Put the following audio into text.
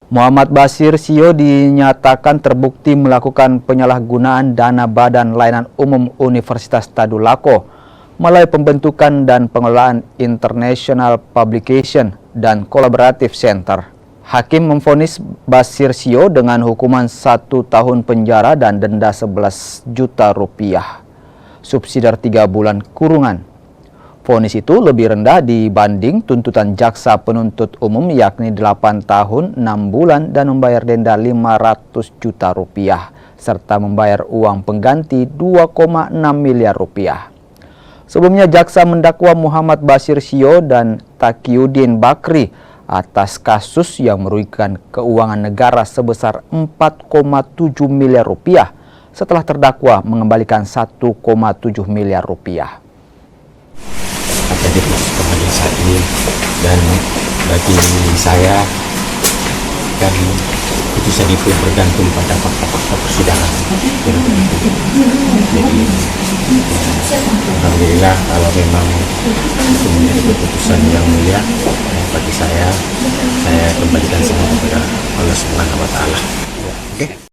Muhammad Bashir Shio dinyatakan terbukti melakukan penyalahgunaan dana Badan Layanan Umum Universitas Tadulako melalui pembentukan dan pengelolaan International Publication dan Collaborative Center. Hakim memvonis Bashir Shio dengan hukuman 1 tahun penjara dan denda 11 juta rupiah, subsidiar 3 bulan kurungan. Vonis itu lebih rendah dibanding tuntutan jaksa penuntut umum yakni 8 tahun 6 bulan dan membayar denda 500 juta rupiah serta membayar uang pengganti 2,6 miliar rupiah. Sebelumnya jaksa mendakwa Muhammad Bashir Shio dan Taqiyuddin Bakri atas kasus yang merugikan keuangan negara sebesar 4,7 miliar rupiah setelah terdakwa mengembalikan 1,7 miliar rupiah. Akan di proses pemeriksaan ini, dan bagi saya kan putusan itu bergantung pada fakta-fakta persidangan. Jadi alhamdulillah kalau memang itu menjadi keputusan yang mulia bagi saya kembalikan semua kepada Allah Subhanahu wa Ta'ala. Oke.